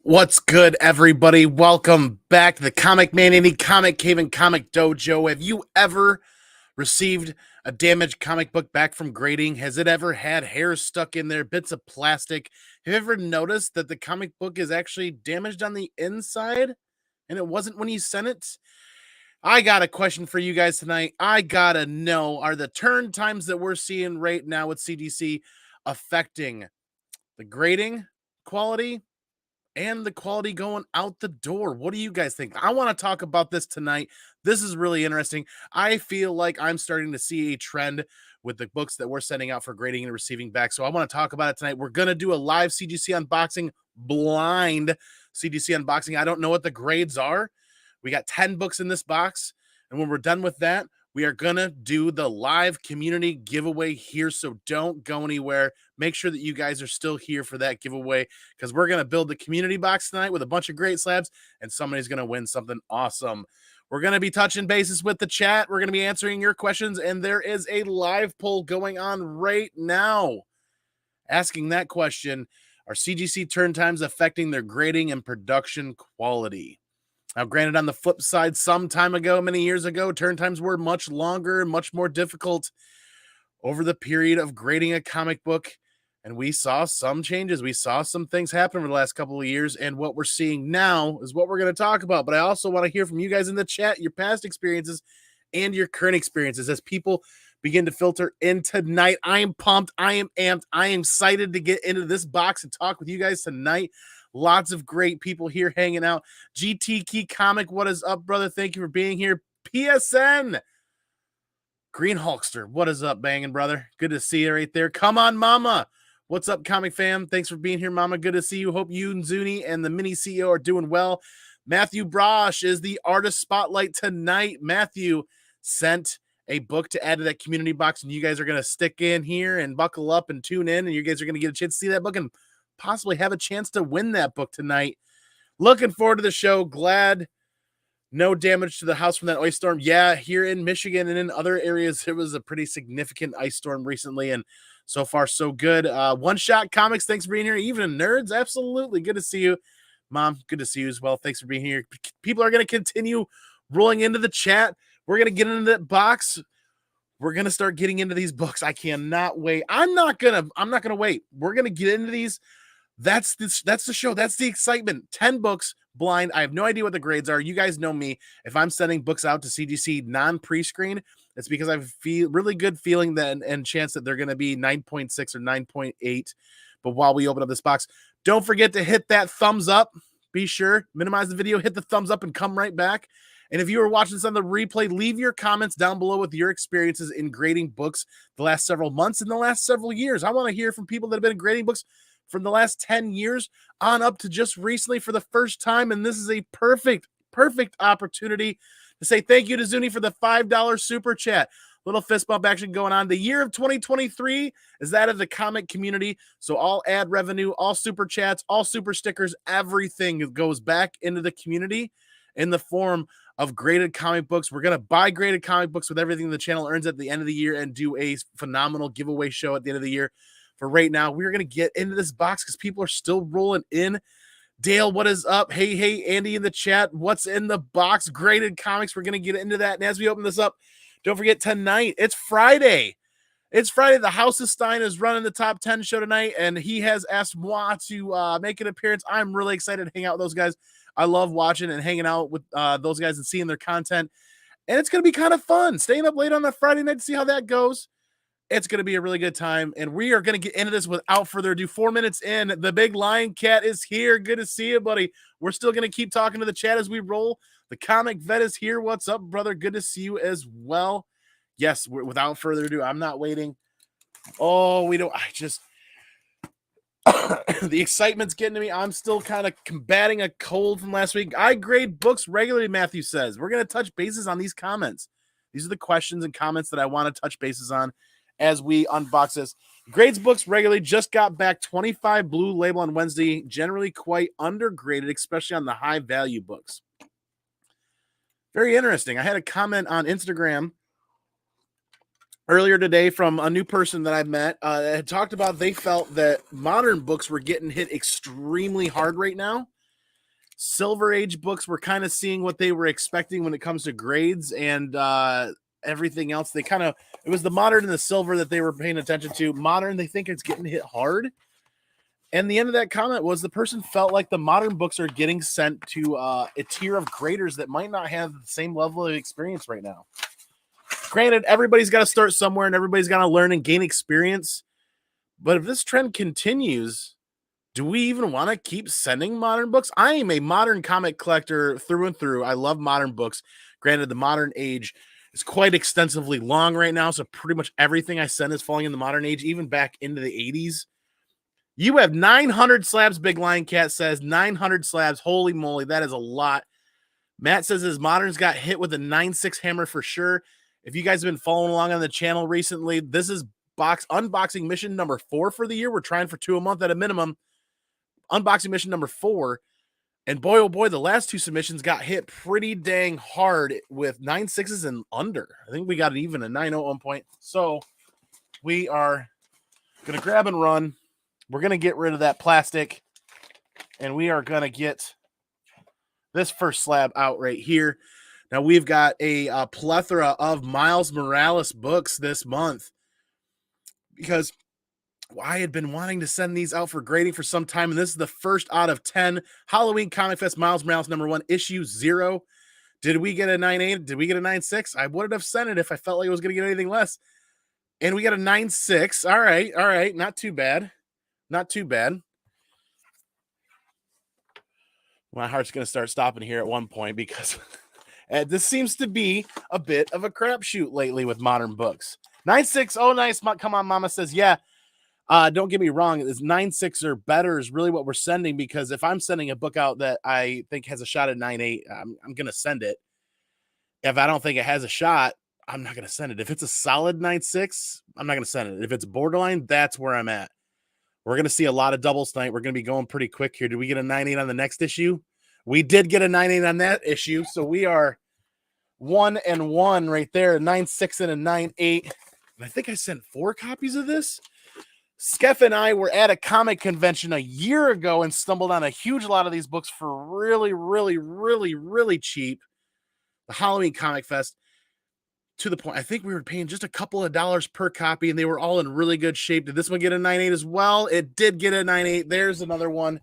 What's good, everybody? Welcome back to the Comic Man Indie Comic Cave and Comic Dojo. Have you ever received a damaged comic book back from grading? Has it ever had hairs stuck in there, bits of plastic? Have you ever noticed that the comic book is actually damaged on the inside and it wasn't when you sent it? I got a question for you guys tonight. I gotta know, are the turn times that we're seeing right now with CGC affecting the grading quality and the quality going out the door? What do you guys think? I want to talk about this tonight. This is really interesting. I feel like I'm starting to see a trend with the books that we're sending out for grading and receiving back. So I want to talk about it tonight. We're going to do a live CGC unboxing, blind CGC unboxing. I don't know what the grades are. We got 10 books in this box. And when we're done with that, we are going to do the live community giveaway here. So don't go anywhere. Make sure that you guys are still here for that giveaway because we're going to build the community box tonight with a bunch of great slabs and somebody's going to win something awesome. We're going to be touching bases with the chat. We're going to be answering your questions, and there is a live poll going on right now asking that question: are CGC turn times affecting their grading and production quality? Now, granted, on the flip side, some time ago, many years ago, turn times were much longer and much more difficult over the period of grading a comic book. And we saw some changes. We saw some things happen over the last couple of years. And what we're seeing now is what we're going to talk about. But I also want to hear from you guys in the chat, your past experiences and your current experiences as people begin to filter in tonight. I am pumped. I am amped. I am excited to get into this box and talk with you guys tonight. Lots of great people here hanging out. GT Key Comic, what is up, brother? Thank you for being here. PSN Green Hulkster, what is up, banging brother? Good to see you right there. Come on, mama. What's up, comic fam? Thanks for being here, mama. Good to see you. Hope you and Zuni and the mini CEO are doing well. Matthew Brosh is the artist spotlight tonight. Matthew sent a book to add to that community box, and you guys are going to stick in here and buckle up and tune in, and you guys are going to get a chance to see that book and possibly have a chance to win that book tonight. Looking forward to the show. Glad no damage to the house from that ice storm. Yeah, here in Michigan and in other areas, it was a pretty significant ice storm recently, and so far, so good. One Shot Comics, thanks for being here. Even Nerds, absolutely. Good to see you. Mom, good to see you as well. Thanks for being here. People are going to continue rolling into the chat. We're going to get into that box. We're going to start getting into these books. I cannot wait. I'm not going to wait. We're going to get into these. That's the show. That's the excitement. 10 books blind. I have no idea what the grades are. You guys know me. If I'm sending books out to CGC non-pre-screen, it's because I feel really good feeling that and chance that they're going to be 9.6 or 9.8. But while we open up this box, don't forget to hit that thumbs up. Be sure, minimize the video, hit the thumbs up, and come right back. And if you are watching this on the replay, leave your comments down below with your experiences in grading books the last several months and the last several years. I want to hear from people that have been grading books from the last 10 years on up to just recently for the first time. And this is a perfect opportunity to say thank you to Zuni for the $5 super chat. Little fist bump action going on. The year of 2023 is that of the comic community. So all ad revenue, all super chats, all super stickers, everything goes back into the community in the form of graded comic books. We're going to buy graded comic books with everything the channel earns at the end of the year and do a phenomenal giveaway show at the end of the year. For right now, we're going to get into this box because people are still rolling in. Dale, what is up? Hey, Andy in the chat. What's in the box? Graded comics. We're going to get into that. And as we open this up, don't forget tonight, it's Friday. It's Friday. The House of Stein is running the top 10 show tonight, and he has asked moi to make an appearance. I'm really excited to hang out with those guys. I love watching and hanging out with those guys and seeing their content. And it's going to be kind of fun. Staying up late on a Friday night to see how that goes. It's going to be a really good time, and we are going to get into this without further ado. 4 minutes in, the big lion cat is here. Good to see you, buddy. We're still going to keep talking to the chat as we roll. The comic vet is here. What's up, brother? Good to see you as well. Yes, without further ado, I'm not waiting. Oh, we don't. I just the excitement's getting to me. I'm still kind of combating a cold from last week. I grade books regularly, Matthew says. We're going to touch bases on these comments. These are the questions and comments that I want to touch bases on as we unbox this. Grades books regularly, just got back 25 blue label on Wednesday, generally quite undergraded, especially on the high value books. Very interesting. I had a comment on Instagram earlier today from a new person that I met that had talked about they felt that modern books were getting hit extremely hard right now Silver Age books, we're kind of seeing what they were expecting when it comes to grades and everything else. It was the modern and the silver that they were paying attention to. Modern, they think it's getting hit hard. And the end of that comment was the person felt like the modern books are getting sent to a tier of graders that might not have the same level of experience right now. Granted, everybody's got to start somewhere and everybody's got to learn and gain experience. But if this trend continues, do we even want to keep sending modern books? I am a modern comic collector through and through. I love modern books. Granted, the modern age is quite extensively long right now, so pretty much everything I send is falling in the modern age, even back into the 80s. You have 900 slabs, Big Lion Cat says. 900 slabs. Holy moly, that is a lot. Matt says his moderns got hit with a 9.6 hammer for sure. If you guys have been following along on the channel recently, this is unboxing mission number 4 for the year. We're trying for 2 a month at a minimum. Unboxing mission number 4. And boy, oh boy, the last 2 submissions got hit pretty dang hard with 9.6s and under. I think we got it even a 9.0 at one point. So we are going to grab and run. We're going to get rid of that plastic. And we are going to get this first slab out right here. Now we've got a plethora of Miles Morales books this month because I had been wanting to send these out for grading for some time, and this is the first out of 10 Halloween Comic Fest Miles Morales #1, issue 0. Did we get a 9.8? Did we get a 9.6? I wouldn't have sent it if I felt like I was going to get anything less. And we got a 9.6. All right. Not too bad. Not too bad. My heart's going to start stopping here at one point because this seems to be a bit of a crapshoot lately with modern books. 9.6. Oh, nice. Come on, Mama says, yeah. Don't get me wrong. This 9.6 or better is really what we're sending, because if I'm sending a book out that I think has a shot at 9.8, I'm going to send it. If I don't think it has a shot, I'm not going to send it. If it's a solid 9.6, I'm not going to send it. If it's borderline, that's where I'm at. We're going to see a lot of doubles tonight. We're going to be going pretty quick here. Did we get a 9.8 on the next issue? We did get a 9.8 on that issue. So we are 1-1 right there. A 9.6 and a 9.8. And I think I sent 4 copies of this. Skeff and I were at a comic convention a year ago and stumbled on a huge lot of these books for really, really, really, really cheap. The Halloween Comic Fest. To the point, I think we were paying just a couple of dollars per copy, and they were all in really good shape. Did this one get a 9.8 as well? It did get a 9.8. There's another one.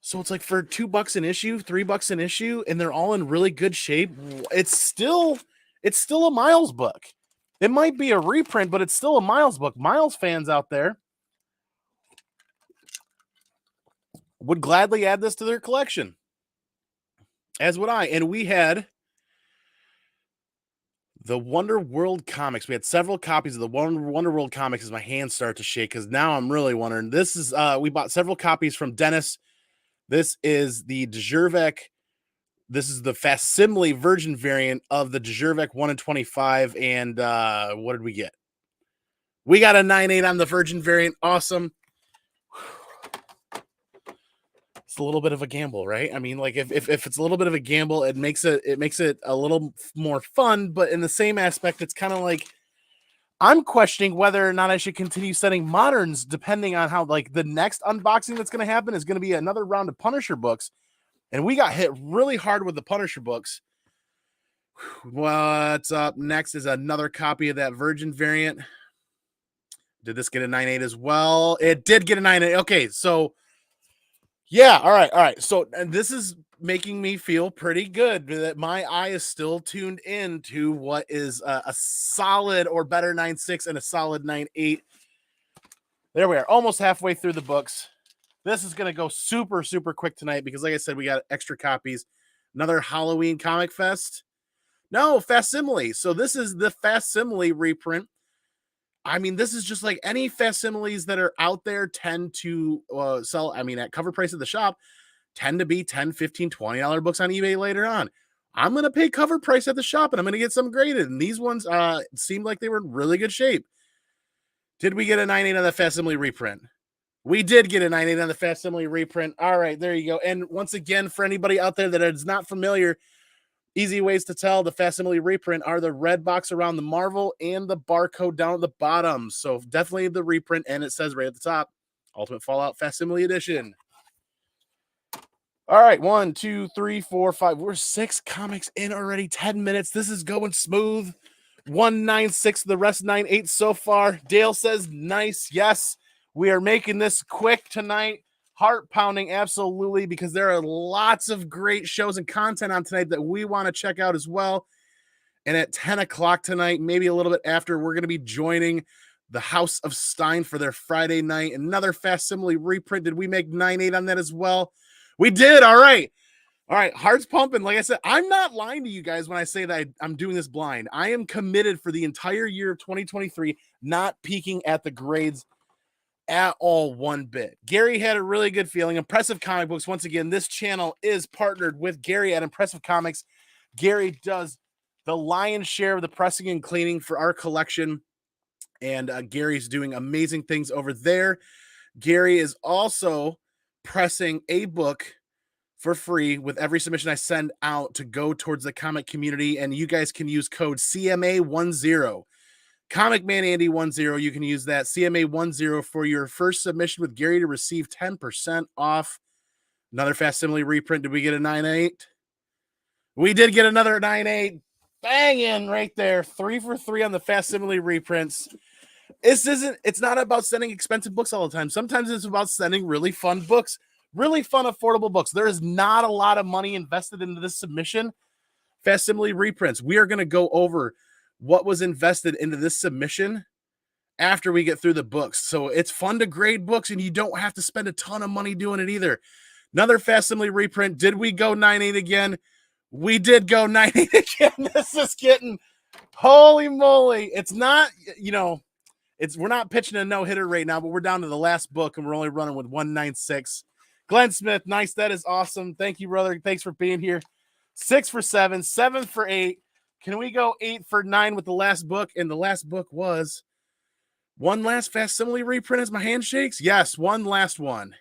So it's like for $2 an issue, $3 an issue, and they're all in really good shape. It's still a Miles book. It might be a reprint, but it's still a Miles book. Miles fans out there would gladly add this to their collection, as would I. And we had the Wonder World comics. We had several copies of the Wonder World comics as my hands start to shake, because now I'm really wondering. This is we bought several copies from Dennis. This is the Djurvek. This is the facsimile virgin variant of the Djurvek 1 in 25. And what did we get? We got a 9.8 on the virgin variant. Awesome. It's a little bit of a gamble, right? I mean, like if it's a little bit of a gamble, it makes it a little more fun. But in the same aspect, it's kind of like I'm questioning whether or not I should continue sending moderns, depending on how, like, the next unboxing that's going to happen is going to be another round of Punisher books. And we got hit really hard with the Punisher books. What's up next is another copy of that Virgin variant. Did this get a 9.8 as well? It did get a 9.8. Okay, so yeah, all right. So, and this is making me feel pretty good that my eye is still tuned in to what is a solid or better 9.6 and a solid 9.8. There we are, almost halfway through the books. This is going to go super, super quick tonight because, like I said, we got extra copies. Another Halloween Comic Fest. No, facsimile. So this is the facsimile reprint. I mean, this is just like any facsimiles that are out there tend to sell. I mean, at cover price at the shop, tend to be $10, $15, $20 books on eBay later on. I'm going to pay cover price at the shop, and I'm going to get some graded. And these ones seemed like they were in really good shape. Did we get a 9.8 on the facsimile reprint? We did get a 9.8 on the facsimile reprint. All right, there you go. And once again, for anybody out there that is not familiar, easy ways to tell the facsimile reprint are the red box around the Marvel and the barcode down at the bottom. So definitely the reprint, and it says right at the top, Ultimate Fallout Facsimile Edition. All right, 1, 2, 3, 4, 5. We're 6 comics in already. 10 minutes. This is going smooth. 196. The rest 98 so far. Dale says nice. Yes, we are making this quick tonight. Heart pounding, absolutely, because there are lots of great shows and content on tonight that we want to check out as well. And at 10 o'clock tonight, maybe a little bit after, we're going to be joining the House of Stein for their Friday night. Another facsimile reprint. Did we make 9.8 on that as well? We did. All right. All right. Heart's pumping. Like I said, I'm not lying to you guys when I say that I'm doing this blind. I am committed for the entire year of 2023, not peeking at the grades at all one bit. Gary had a really good feeling. Impressive Comic Books. Once again, this channel is partnered with Gary at Impressive Comics. Gary does the lion's share of the pressing and cleaning for our collection. And Gary's doing amazing things over there. Gary is also pressing a book for free with every submission I send out to go towards the comic community. And you guys can use code CMA10. Comic Man Andy 10. You can use that CMA10 for your first submission with Gary to receive 10% off. Another facsimile reprint. Did we get a 9.8? We did get another 9.8. Banging right there. 3 for 3 on the facsimile reprints. It's not about sending expensive books all the time. Sometimes it's about sending really fun books, really fun, affordable books. There is not a lot of money invested into this submission. Facsimile reprints. We are going to go over what was invested into this submission after we get through the books. So it's fun to grade books and you don't have to spend a ton of money doing it either. Another facsimile reprint. Did we go 9.8 again? We did go 9.8 again. This is getting, holy moly. It's not, we're not pitching a no-hitter right now, but we're down to the last book and we're only running with 196. Glenn Smith, nice. That is awesome. Thank you, brother. Thanks for being here. 6 for 7, 7 for 8. Can we go 8 for 9 with the last book? And the last book was one last facsimile reprint as my handshakes. Yes, one last one.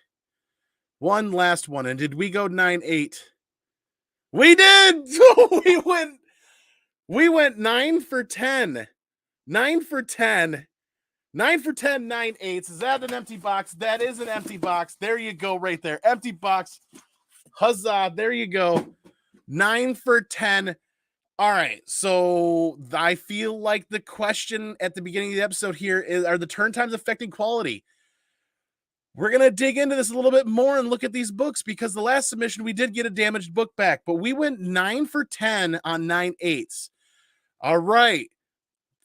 One last one. And did we go 9.8? We did. we went 9 for 10. 9 for 10. 9 for 10, 9.8. Is that an empty box? That is an empty box. There you go, right there. Empty box. Huzzah. There you go. 9 for 10. All right. So I feel like the question at the beginning of the episode here is, are the turn times affecting quality? We're going to dig into this a little bit more and look at these books because the last submission, we did get a damaged book back, but we went 9 for 10 on 9.8s. All right.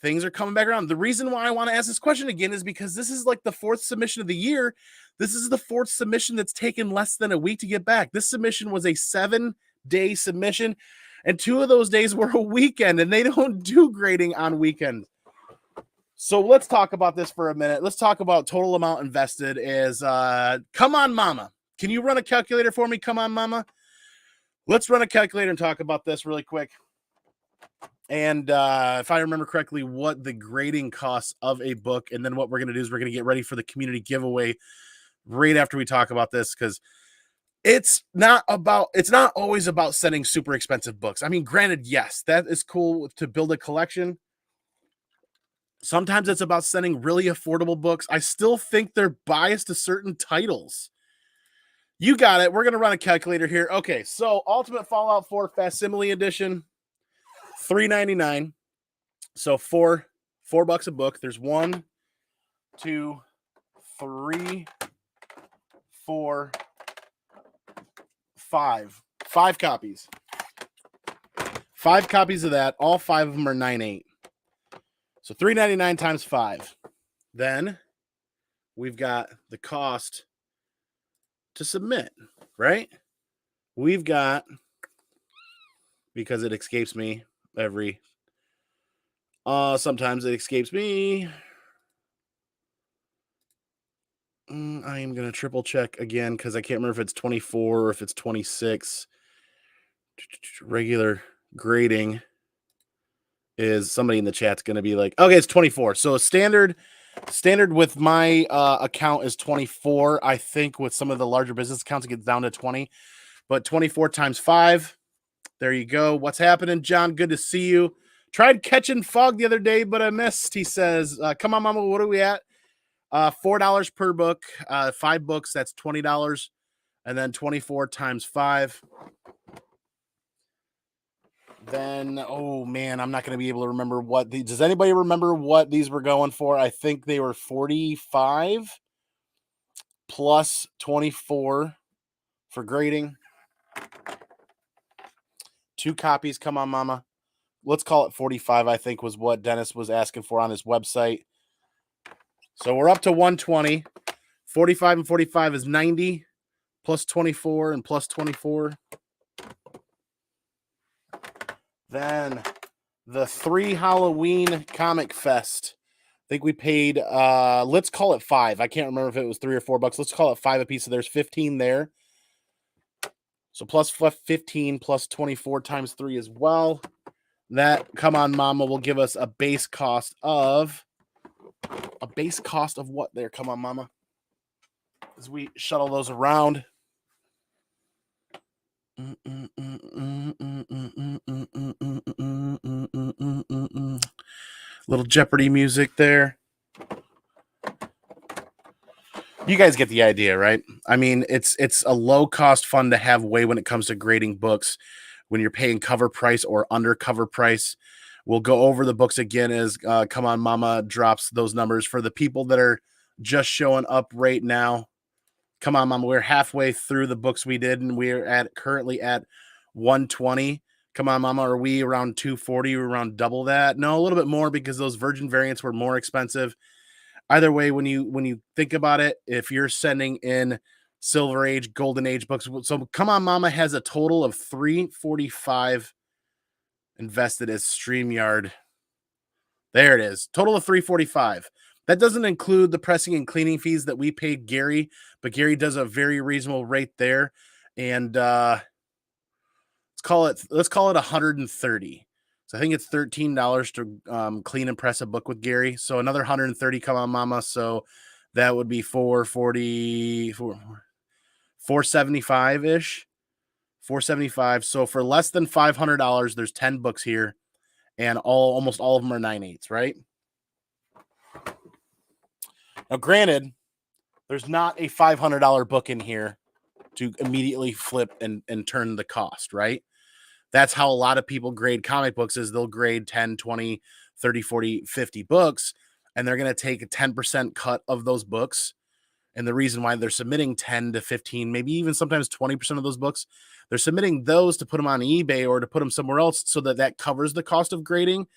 Things are coming back around. The reason why I want to ask this question again is because this is like the 4th submission of the year. This is the 4th submission that's taken less than a week to get back. This submission was a 7-day submission, and 2 of those days were a weekend, and they don't do grading on weekends. So let's talk about this for a minute. Let's talk about total amount invested is, come on, mama. Can you run a calculator for me? Come on, mama. Let's run a calculator and talk about this really quick. And if I remember correctly, what the grading costs of a book, and then what we're going to do is we're going to get ready for the community giveaway right after we talk about this, because it's not always about sending super expensive books. I mean, granted, yes, that is cool to build a collection. Sometimes it's about sending really affordable books. I still think they're biased to certain titles. You got it. We're going to run a calculator here. Okay, so Ultimate Fallout 4 Facsimile Edition, $3.99. So $4 a book. There's 1, 2, 3, 4, 5. 5 copies. 5 copies of that. All 5 of them are 9.8. So $3.99 times 5. Then we've got the cost to submit, right? We've got, because it escapes me sometimes it escapes me. I am going to triple check again because I can't remember if it's 24 or if it's 26. Regular grading is, somebody in the chat's going to be like, okay, it's 24. So standard with my account is 24. I think with some of the larger business accounts, it gets down to 20. But 24 times 5. There you go. What's happening, John? Good to see you. Tried catching fog the other day, but I missed. He says, come on, mama, what are we at? $4 per book, 5 books. That's $20. and then 24 times 5. Then, oh man, I'm not going to be able to remember what these. Does anybody remember what these were going for? I think they were 45 plus 24 for grading. 2 copies. Come on, mama. Let's call it 45, I think was what Dennis was asking for on his website. So we're up to 120. 45 and 45 is 90 plus 24 and plus 24. Then the 3 Halloween Comic Fest. I think we paid, let's call it 5. I can't remember if it was $3 or $4. Let's call it 5 a piece. So there's 15 there. So plus 15 plus 24 times 3 as well. That, come on, mama, will give us a base cost of what there? Come on, mama. As we shuttle those around. Little Jeopardy music there. You guys get the idea, right? I mean, it's a low-cost fund to have way when it comes to grading books when you're paying cover price or under cover price. We'll go over the books again as Come On Mama drops those numbers for the people that are just showing up right now. Come on, Mama. We're halfway through the books we did, and we're currently at 120. Come on, Mama. Are we around 240? We're around double that? No, a little bit more because those Virgin variants were more expensive. Either way, when you think about it, if you're sending in Silver Age, Golden Age books, so Come On Mama has a total of 345 invested as StreamYard. There it is. Total of 345. That doesn't include the pressing and cleaning fees that we paid Gary, but Gary does a very reasonable rate there. And let's call it 130. So I think it's $13 to clean and press a book with Gary. So another 130, Come On Mama. So that would be 475-ish. 475. So for less than $500, there's 10 books here, and almost all of them are 9/8, right? Now, granted, there's not a $500 book in here to immediately flip and turn the cost, right? That's how a lot of people grade comic books is they'll grade 10, 20, 30, 40, 50 books, and they're going to take a 10% cut of those books. And the reason why they're submitting 10 to 15, maybe even sometimes 20% of those books, they're submitting those to put them on eBay or to put them somewhere else so that covers the cost of grading.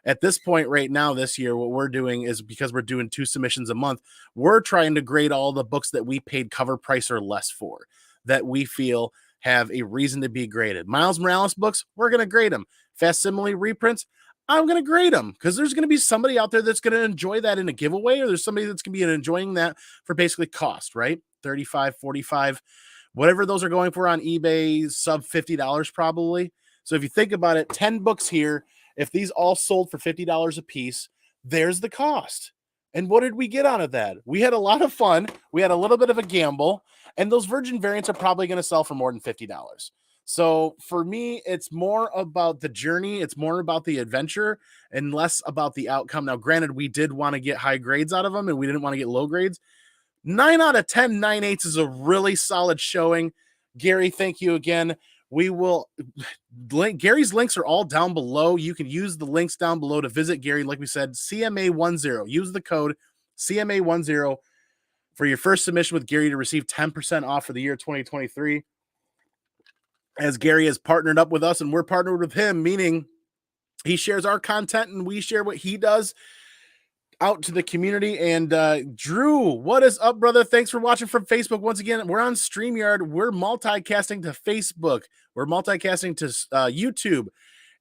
At this point right now, this year, what we're doing is, because we're doing 2 submissions a month, we're trying to grade all the books that we paid cover price or less for, that we feel have a reason to be graded. Miles Morales books, we're going to grade them. Facsimile reprints, I'm going to grade them because there's going to be somebody out there that's going to enjoy that in a giveaway, or there's somebody that's going to be enjoying that for basically cost, right? 35, 45, whatever those are going for on eBay, sub $50 probably. So if you think about it, 10 books here, if these all sold for $50 a piece, there's the cost. And what did we get out of that? We had a lot of fun. We had a little bit of a gamble, and those Virgin variants are probably going to sell for more than $50. So for me, it's more about the journey. It's more about the adventure and less about the outcome. Now, granted, we did want to get high grades out of them, and we didn't want to get low grades. 9 out of 10, 9/8 is a really solid showing. Gary, thank you again. We will Gary's links are all down below. You can use the links down below to visit Gary. Like we said, CMA10. Use the code CMA10 for your first submission with Gary to receive 10% off for the year 2023. As Gary has partnered up with us and we're partnered with him, meaning he shares our content and we share what he does out to the community. And Drew, what is up, brother? Thanks for watching from Facebook. Once again, we're on StreamYard. We're multicasting to Facebook. We're multicasting to YouTube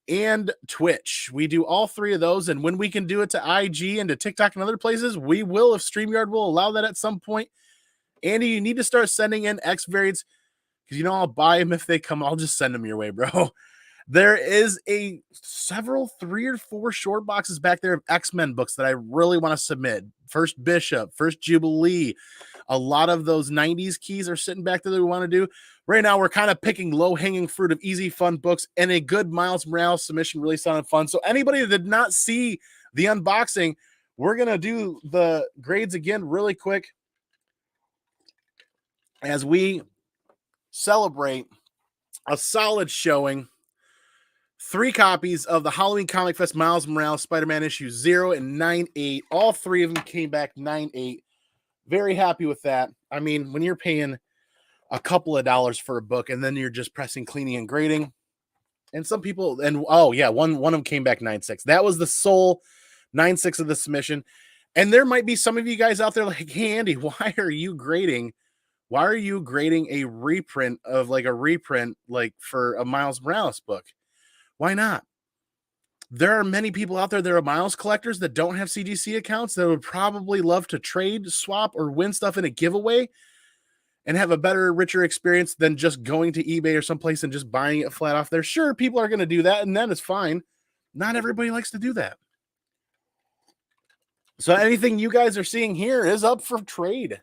and Twitch. We do all 3 of those. And when we can do it to IG and to TikTok and other places, we will, if StreamYard will allow that at some point. Andy, you need to start sending in X variants, because I'll buy them if they come. I'll just send them your way, bro. There is 3 or 4 short boxes back there of X-Men books that I really want to submit. First Bishop, First Jubilee. A lot of those 90s keys are sitting back there that we want to do. Right now, we're kind of picking low-hanging fruit of easy, fun books, and a good Miles Morales submission really sounded fun. So anybody that did not see the unboxing, we're going to do the grades again really quick as we celebrate a solid showing. 3 copies of the Halloween Comic Fest Miles Morales Spider-Man issue 0 and 9.8. All 3 of them came back 9.8. Very happy with that. I mean, when you're paying a couple of dollars for a book and then you're just pressing, cleaning, and grading, and some people, and oh yeah, one of them came back 9.6. That was the sole 9.6 of the submission. And there might be some of you guys out there like, hey Andy, why are you grading a reprint of like for a Miles Morales book? Why not? There are many people out there that are Miles collectors that don't have CGC accounts that would probably love to trade, swap, or win stuff in a giveaway and have a better, richer experience than just going to eBay or someplace and just buying it flat off there. Sure, people are going to do that, and that is fine. Not everybody likes to do that. So anything you guys are seeing here is up for trade.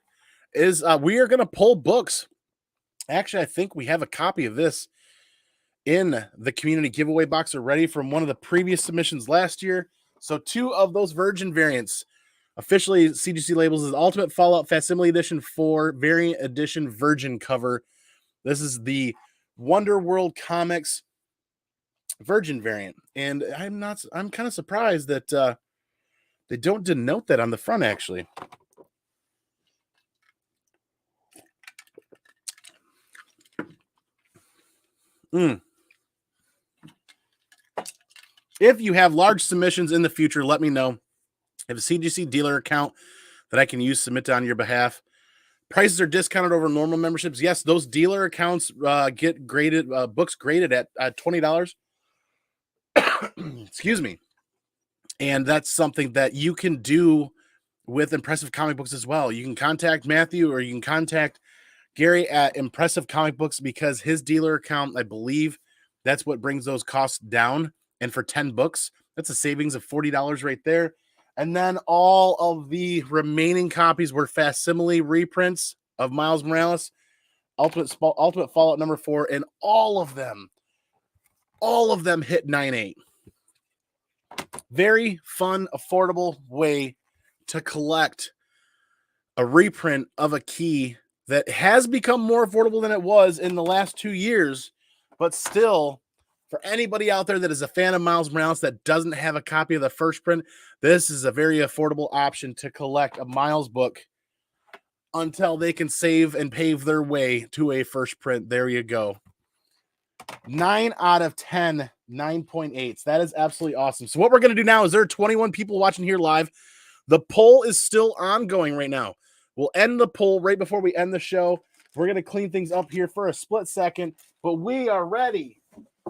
We are going to pull books. Actually, I think we have a copy of this in the community giveaway box already from one of the previous submissions last year. So 2 of those Virgin variants, officially CGC labels as Ultimate Fallout Facsimile Edition 4 Variant Edition Virgin cover. This is the Wonder World Comics Virgin variant. And I'm kind of surprised that they don't denote that on the front, actually. If you have large submissions in the future, let me know. I have a CGC dealer account that I can use to submit on your behalf. Prices are discounted over normal memberships. Yes, those dealer accounts get graded, books graded at $20. Excuse me. And that's something that you can do with Impressive Comic Books as well. You can contact Matthew or you can contact Gary at Impressive Comic Books because his dealer account, I believe, that's what brings those costs down. And for 10 books, that's a savings of $40 right there. And then all of the remaining copies were facsimile reprints of Miles Morales, Ultimate Fallout number 4, and all of them hit 9.8. Very fun, affordable way to collect a reprint of a key that has become more affordable than it was in the last 2 years, but still, for anybody out there that is a fan of Miles Morales that doesn't have a copy of the first print, this is a very affordable option to collect a Miles book until they can save and pave their way to a first print. There you go. 9 out of 10, 9.8s. That is absolutely awesome. So what we're going to do now is there are 21 people watching here live. The poll is still ongoing right now. We'll end the poll right before we end the show. We're going to clean things up here for a split second, but we are ready.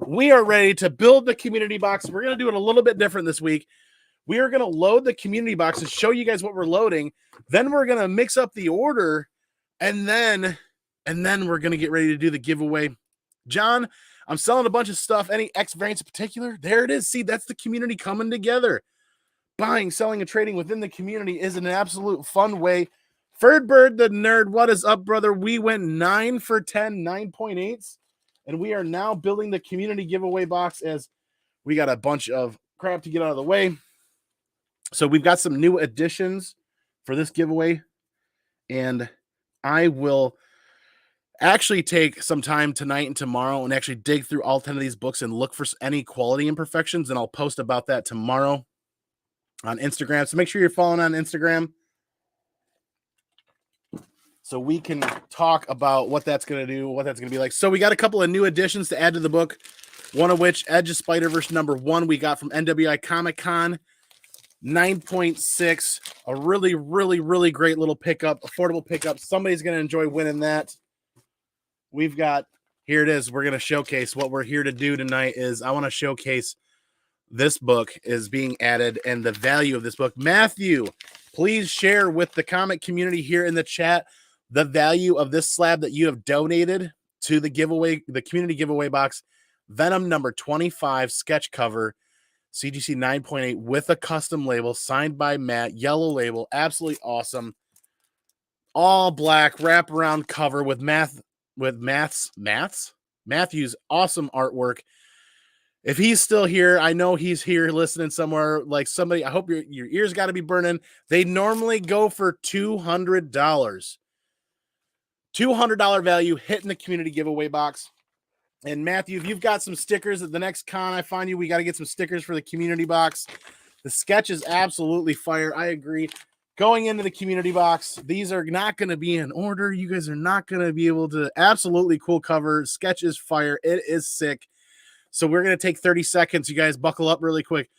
We are ready to build the community box. We're going to do it a little bit different this week. We are going to load the community box and show you guys what we're loading. Then we're going to mix up the order, and then we're going to get ready to do the giveaway. John, I'm selling a bunch of stuff. Any X variants in particular? There it is. See, that's the community coming together. Buying, selling, and trading within the community is an absolute fun way. Ferdbird the Nerd, what is up, brother? We went 9 for 10, 9.8s. And we are now building the community giveaway box as we got a bunch of crap to get out of the way. So we've got some new additions for this giveaway. And I will actually take some time tonight and tomorrow and actually dig through all 10 of these books and look for any quality imperfections. And I'll post about that tomorrow on Instagram. So make sure you're following on Instagram so we can talk about what that's going to do, what that's going to be like. So we got a couple of new additions to add to the book, one of which, Edge of Spider-Verse number 1, we got from NWI Comic Con, 9.6, a really, really, really great little pickup, affordable pickup. Somebody's going to enjoy winning that. We've got, here it is, we're going to showcase what we're here to do tonight is I want to showcase this book is being added and the value of this book. Matthew, please share with the comic community here in the chat the value of this slab that you have donated to the giveaway, the community giveaway box. Venom number 25 sketch cover, CGC 9.8 with a custom label signed by Matt, yellow label, absolutely awesome. All black wraparound cover with Matthew's awesome artwork. If he's still here, I know he's here listening somewhere. Like somebody, I hope your ears got to be burning. They normally go for $200. $200 value hitting the community giveaway box. And Matthew, if you've got some stickers at the next con I find you, we got to get some stickers for the community box. The sketch is absolutely fire. I agree. Going into the community box, these are not going to be in order. You guys are not going to be able to. Absolutely cool cover. Sketch is fire. It is sick. So we're going to take 30 seconds. You guys buckle up really quick.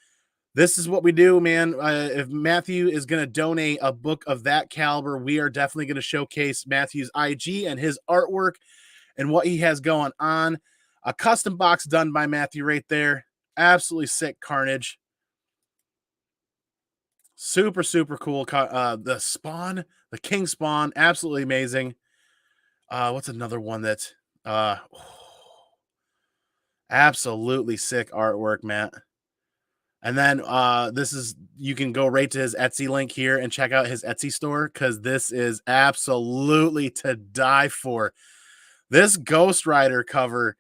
This is what we do, man. If Matthew is going to donate a book of that caliber, we are definitely going to showcase Matthew's IG and his artwork and what he has going on. A custom box done by Matthew right there. Absolutely sick carnage. Super, super cool. The Spawn, the King Spawn, absolutely amazing. What's another one that's absolutely sick artwork, Matt? And then this is, you can go right to his Etsy link here and check out his Etsy store because this is absolutely to die for. This Ghost Rider cover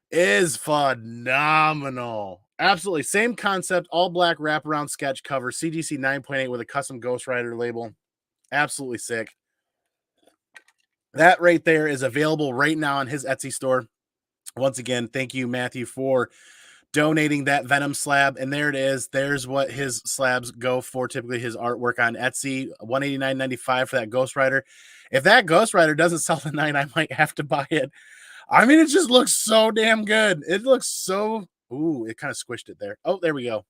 is phenomenal. Absolutely. Same concept, all black wraparound sketch cover, CGC 9.8 with a custom Ghost Rider label. Absolutely sick. That right there is available right now on his Etsy store. Once again, thank you, Matthew, for donating that Venom slab. And there it is. There's what his slabs go for. Typically his artwork on Etsy, $189.95 for that Ghost Rider. If that Ghost Rider doesn't sell tonight, I might have to buy it. I mean, it just looks so damn good. It looks so... Ooh, it kind of squished it there. Oh, there we go.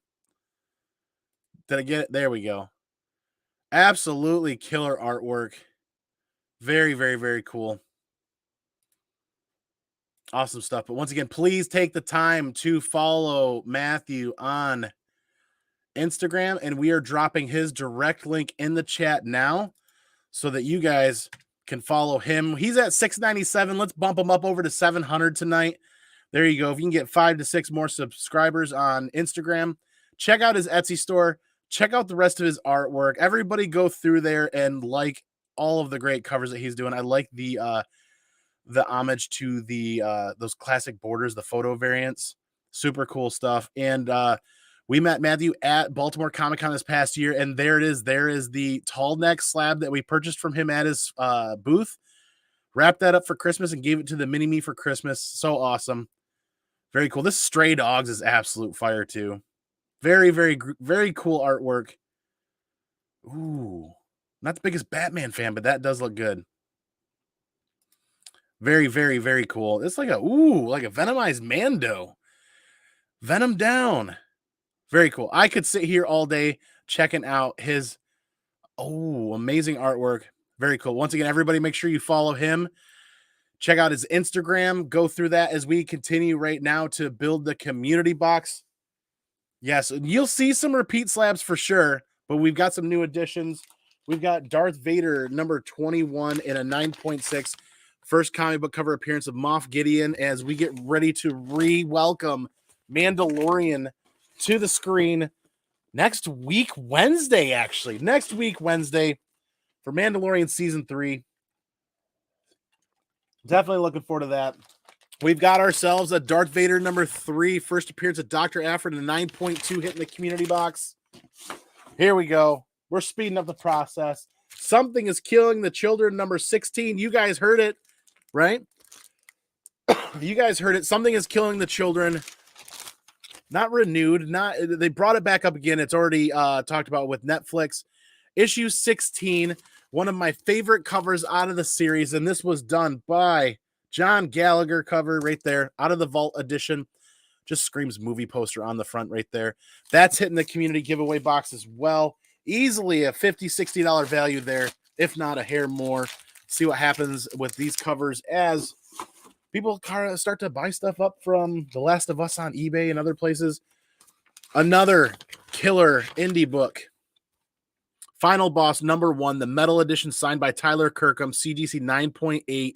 Did I get it? There we go. Absolutely killer artwork. Very, very, very cool. Awesome stuff. But once again, please take the time to follow Matthew on Instagram. And we are dropping his direct link in the chat now so that you guys can follow him. He's at 697. Let's bump him up over to 700 tonight. There you go. If you can get 5 to 6 more subscribers on Instagram, check out his Etsy store. Check out the rest of his artwork. Everybody go through there and like all of the great covers that he's doing. I like the homage to the those classic borders, the photo variants. Super cool stuff. And we met Matthew at Baltimore Comic-Con this past year, and there it is. There is the tall neck slab that we purchased from him at his booth. Wrapped that up for Christmas and gave it to the mini-me for Christmas. So awesome. Very cool. This Stray Dogs is absolute fire too. Very, very, very cool artwork. Ooh, not the biggest Batman fan, but that does look good. Very, very, very cool. It's like a venomized Mando. Venom down. Very cool. I could sit here all day checking out his amazing artwork. Very cool. Once again, everybody make sure you follow him. Check out his Instagram. Go through that as we continue right now to build the community box. Yes, you'll see some repeat slabs for sure, but we've got some new additions. We've got Darth Vader number 21 in a 9.6. First comic book cover appearance of Moff Gideon as we get ready to re-welcome Mandalorian to the screen next week, Wednesday, actually. Next week, Wednesday, for Mandalorian Season 3. Definitely looking forward to that. We've got ourselves a Darth Vader number 3. First appearance of Dr. Aphra in a 9.2 hitting the community box. Here we go. We're speeding up the process. Something is killing the children number 16. You guys heard it, right? You guys heard it. Something is killing the children. Not renewed. They brought it back up again. It's already talked about with Netflix. Issue 16. One of my favorite covers out of the series, and this was done by John Gallagher cover right there, out of the Vault edition. Just screams movie poster on the front right there. That's hitting the community giveaway box as well. Easily a $50, $60 value there, if not a hair more. See what happens with these covers as people start to buy stuff up from The Last of Us on eBay and other places. Another killer indie book. Final Boss number 1, the metal edition signed by Tyler Kirkham, CGC 9.8,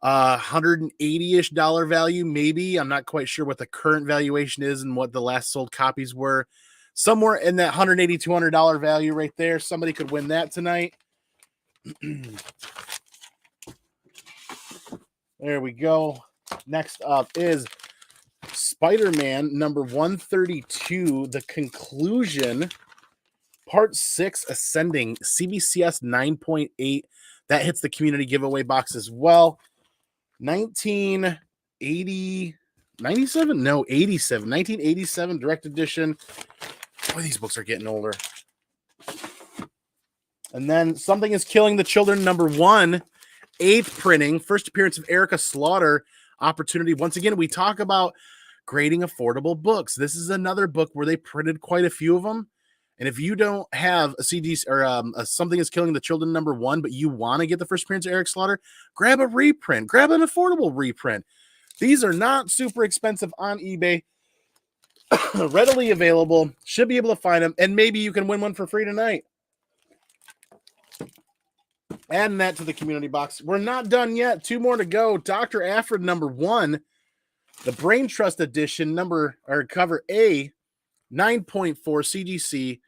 $180-ish value, maybe. I'm not quite sure what the current valuation is and what the last sold copies were. Somewhere in that $180, $200 value right there. Somebody could win that tonight. There we go. Next up is Spider-Man number 132, The Conclusion. Part 6 Ascending, CBCS 9.8. That hits the community giveaway box as well. 1987 direct edition. Boy, these books are getting older. And then Something is Killing the Children, #1, 8th printing, first appearance of Erica Slaughter. Opportunity. Once again, we talk about grading affordable books. This is another book where they printed quite a few of them. And if you don't have a CGC or Something is Killing the Children #1, but you want to get the first appearance of Eric Slaughter, grab a reprint. Grab an affordable reprint. These are not super expensive on eBay. Readily available. Should be able to find them. And maybe you can win one for free tonight. Adding that to the community box. We're not done yet. 2 more to go. Dr. Afrid #1. The Brain Trust edition, cover A, 9.4 CGC.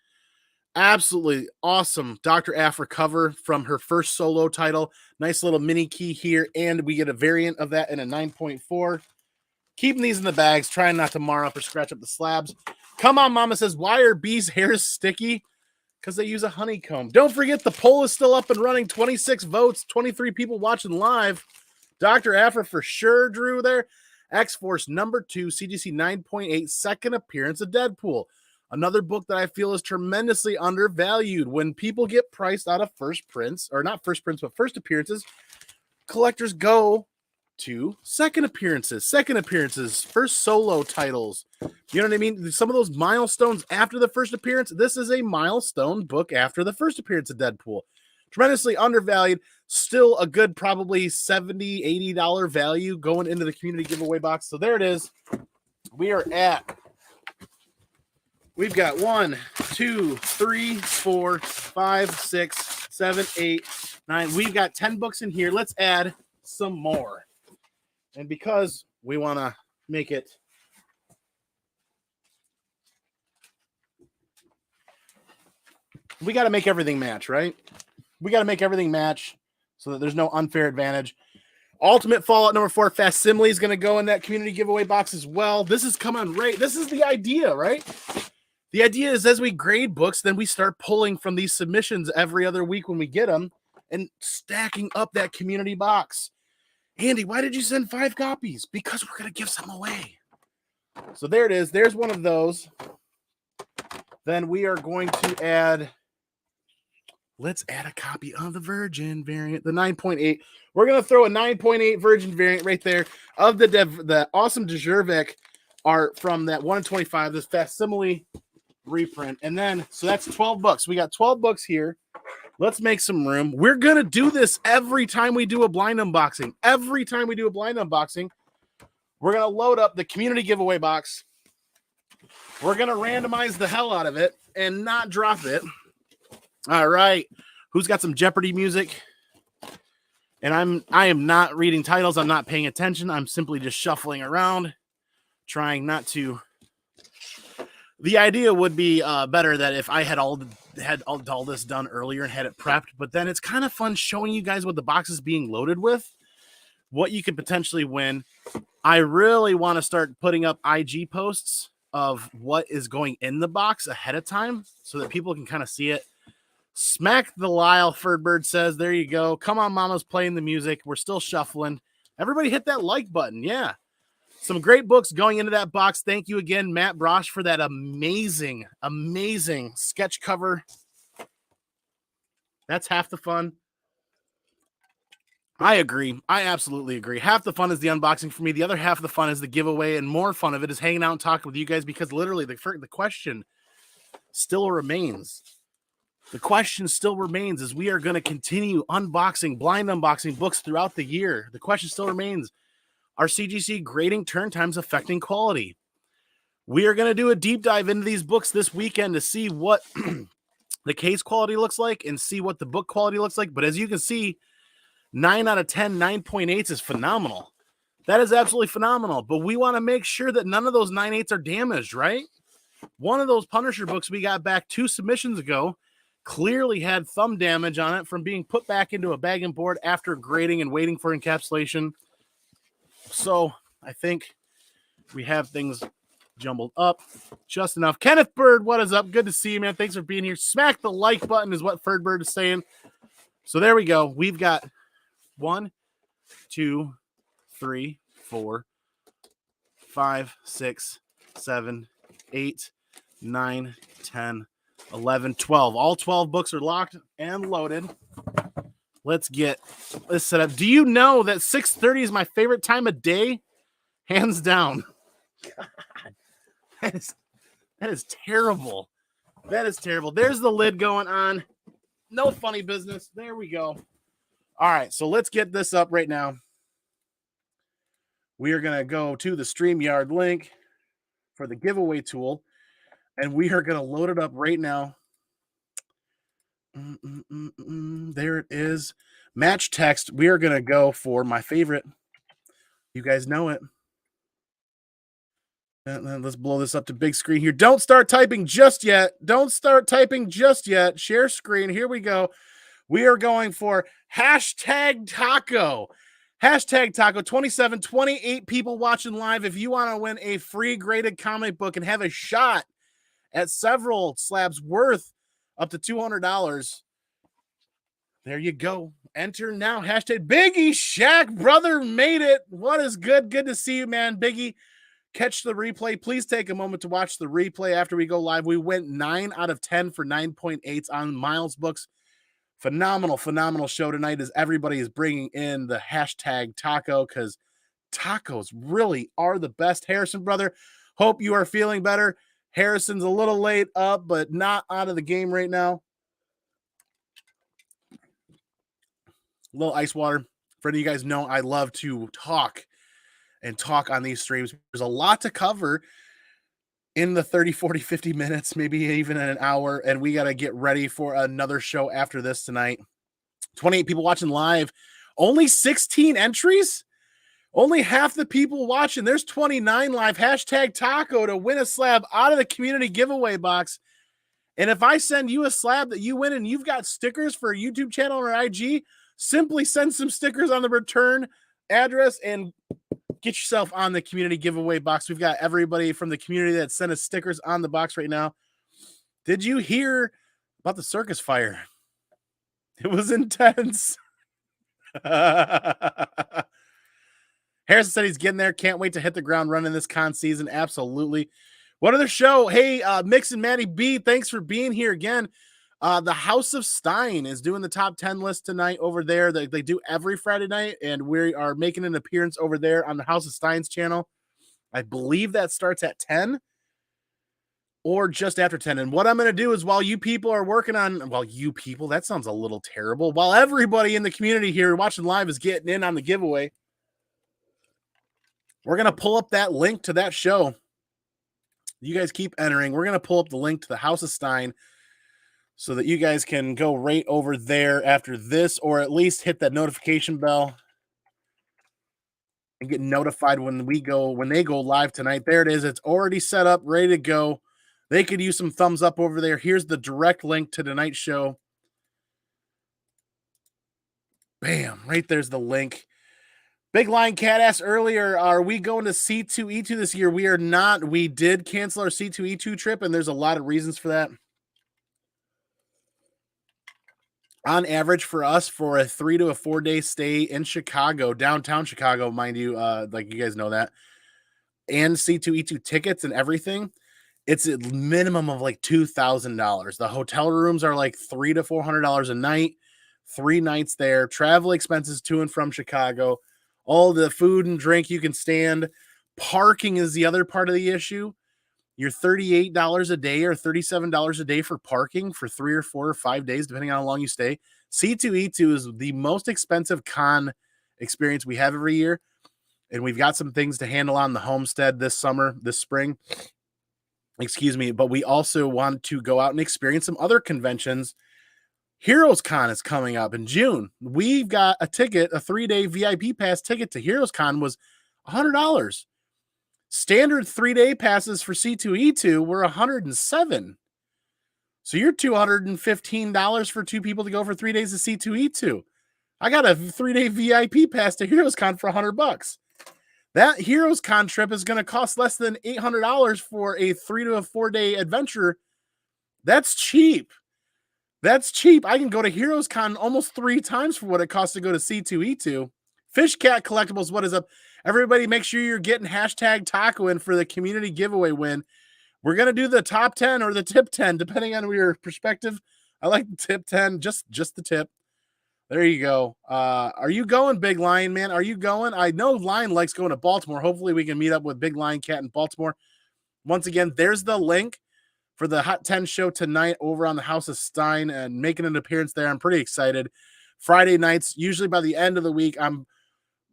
Absolutely awesome Dr. Afra cover from her first solo title. Nice little mini key here, and we get a variant of that in a 9.4. Keeping these in the bags, trying not to mar up or scratch up the slabs. Come on, Mama says, why are bees' hairs sticky? Because they use a honeycomb. Don't forget, the poll is still up and running. 26 votes, 23 people watching live. Dr. Afra for sure, Drew there. X-Force #2, CGC 9.8, second appearance of Deadpool. Another book that I feel is tremendously undervalued. When people get priced out of first prints, or not first prints, but first appearances, collectors go to second appearances, first solo titles. You know what I mean? Some of those milestones after the first appearance. This is a milestone book after the first appearance of Deadpool. Tremendously undervalued. Still a good probably $70, $80 value going into the community giveaway box. So there it is. We've got 1, 2, 3, 4, 5, 6, 7, 8, 9. We've got 10 books in here. Let's add some more. And because we want to make it we got to make everything match, right? We got to make everything match so that there's no unfair advantage. Ultimate Fallout #4 facsimile is going to go in that community giveaway box as well. This is This is the idea, right? The idea is as we grade books, then we start pulling from these submissions every other week when we get them and stacking up that community box. Andy, why did you send 5 copies? Because we're going to give some away. So there it is. There's one of those. Then we are going to add... Let's add a copy of the Virgin variant, the 9.8. We're going to throw a 9.8 Virgin variant right there of the awesome Djurvik art from that 1/25, this facsimile reprint. And then, so that's 12 books. We got 12 books here. Let's make some room. We're going to do this every time we do a blind unboxing. Every time we do a blind unboxing, we're going to load up the community giveaway box. We're going to randomize the hell out of it and not drop it. All right. Who's got some Jeopardy music? And I am not reading titles. I'm not paying attention. I'm simply just shuffling around, trying not to. The idea would be better that if I had all this done earlier and had it prepped, but then it's kind of fun showing you guys what the box is being loaded with, what you could potentially win. I really want to start putting up IG posts of what is going in the box ahead of time so that people can kind of see it. Smack the Lyle, Ferdbird says. There you go. Come on, Mama's playing the music. We're still shuffling. Everybody hit that like button. Yeah. Some great books going into that box. Thank you again, Matt Brosh, for that amazing, amazing sketch cover. That's half the fun. I agree. I absolutely agree. Half the fun is the unboxing for me. The other half of the fun is the giveaway, and more fun of it is hanging out and talking with you guys because literally the question still remains. The question still remains is we are going to continue unboxing, blind unboxing books throughout the year. The question still remains, are CGC grading turn times affecting quality? We are going to do a deep dive into these books this weekend to see what the case quality looks like and see what the book quality looks like. But as you can see, 9 out of 10, 9.8s is phenomenal. That is absolutely phenomenal. But we want to make sure that none of those 9.8s are damaged, right? One of those Punisher books we got back 2 submissions ago clearly had thumb damage on it from being put back into a bag and board after grading and waiting for encapsulation. So I think we have things jumbled up just enough. Kenneth Bird, what is up? Good to see you, man. Thanks for being here. Smack the like button is what Ferdbird is saying. So there we go. We've got 1, 2, 3, 4, 5, 6, 7, 8, 9, 10, 11, 12. All 12 books are locked and loaded. Let's get this set up. Do you know that 6:30 is my favorite time of day? Hands down. God, that is terrible. That is terrible. There's the lid going on. No funny business. There we go. All right, so let's get this up right now. We are going to go to the StreamYard link for the giveaway tool, and we are going to load it up right now. There it is. Match text. We are going to go for my favorite. You guys know it. And let's blow this up to big screen here. Don't start typing just yet. Don't start typing just yet. Share screen. Here we go. We are going for hashtag taco. Hashtag taco. 27, 28 people watching live. If you want to win a free graded comic book and have a shot at several slabs worth up to $200, there you go. Enter now. Hashtag Biggie Shaq, brother, made it. What is good? Good to see you, man. Biggie, catch the replay. Please take a moment to watch the replay after we go live. We went 9 out of 10 for 9.8s on Miles Books. Phenomenal show tonight as everybody is bringing in the hashtag taco because tacos really are the best. Harrison, brother, hope you are feeling better. Harrison's a little late up, but not out of the game right now. A little ice water. For any of you guys know, I love to talk on these streams. There's a lot to cover in the 30, 40, 50 minutes, maybe even in an hour, and we got to get ready for another show after this tonight. 28 people watching live. Only 16 entries? Only half the people watching. There's 29 live. Hashtag taco to win a slab out of the community giveaway box. And if I send you a slab that you win and you've got stickers for a YouTube channel or IG, simply send some stickers on the return address and get yourself on the community giveaway box. We've got everybody from the community that sent us stickers on the box right now. Did you hear about the circus fire? It was intense. Harrison said he's getting there. Can't wait to hit the ground running this con season. Absolutely. What other show? Hey, Mix and Maddie B, thanks for being here again. The House of Stein is doing the top 10 list tonight over there. They do every Friday night, and we are making an appearance over there on the House of Stein's channel. I believe that starts at 10 or just after 10. And what I'm going to do is while you people are working on, well, you people, that sounds a little terrible. While everybody in the community here watching live is getting in on the giveaway, we're going to pull up that link to that show. You guys keep entering. We're going to pull up the link to the House of Stein so that you guys can go right over there after this, or at least hit that notification bell and get notified when they go live tonight. There it is. It's already set up, ready to go. They could use some thumbs up over there. Here's the direct link to tonight's show. Bam, right there's the link. Big Line Cat asked earlier, are we going to C2E2 this year? We are not. We did cancel our C2E2 trip, and there's a lot of reasons for that. On average for us, for a 3 to 4 day stay in Chicago, downtown Chicago, mind you, like you guys know that, and C2E2 tickets and everything, it's a minimum of like $2,000. The hotel rooms are like $300 to $400 a night, 3 nights there, travel expenses to and from Chicago, all the food and drink you can stand. Parking is the other part of the issue. You're $38 a day or $37 a day for parking for 3 or 4 or 5 days, depending on how long you stay. C2E2 is the most expensive con experience we have every year. And we've got some things to handle on the homestead this spring. Excuse me. But we also want to go out and experience some other conventions. Heroes Con is coming up in June. We've got a ticket, a 3-day VIP pass ticket to Heroes Con was $100. Standard 3-day passes for C2E2 were $107. So you're $215 for 2 people to go for 3 days of C2E2. I got a 3-day VIP pass to Heroes Con for $100. That Heroes Con trip is going to cost less than $800 for a 3 to 4 day adventure. That's cheap. That's cheap. I can go to Heroes Con almost 3 times for what it costs to go to C2E2. Fish Cat Collectibles, what is up? Everybody, make sure you're getting hashtag taco in for the community giveaway win. We're going to do the top 10 or the tip 10, depending on your perspective. I like the tip 10, just the tip. There you go. Are you going, Big Lion, man? Are you going? I know Lion likes going to Baltimore. Hopefully we can meet up with Big Lion Cat in Baltimore. Once again, there's the link for the Hot 10 show tonight over on the House of Stein and making an appearance there. I'm pretty excited. Friday nights, usually by the end of the week, I'm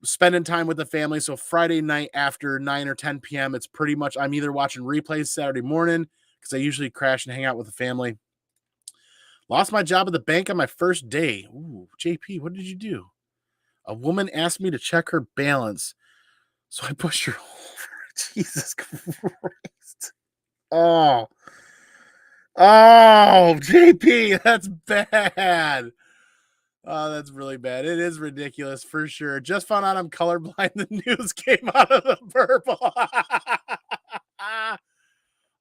spending time with the family. So Friday night after 9 or 10 p.m., it's pretty much I'm either watching replays Saturday morning because I usually crash and hang out with the family. Lost my job at the bank on my first day. Ooh, JP, what did you do? A woman asked me to check her balance, so I pushed her over. Jesus Christ. Oh, JP, that's bad. Oh, that's really bad. It is ridiculous for sure. Just found out I'm colorblind. The news came out of the purple.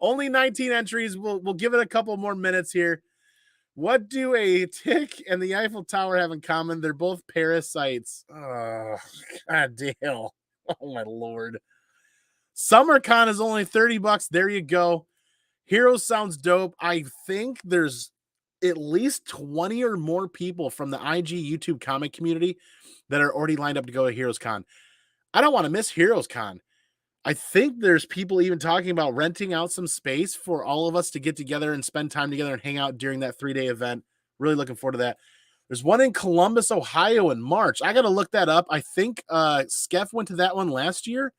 Only 19 entries. We'll give it a couple more minutes here. What do a tick and the Eiffel Tower have in common? They're both parasites. Oh, god damn. Oh my lord. SummerCon is only $30. There you go. Heroes sounds dope. I think there's at least 20 or more people from the IG YouTube comic community that are already lined up to go to Heroes Con. I don't want to miss Heroes Con. I think there's people even talking about renting out some space for all of us to get together and spend time together and hang out during that 3-day event. Really looking forward to that. There's one in Columbus, Ohio in March. I got to look that up. I think Skeff went to that one last year,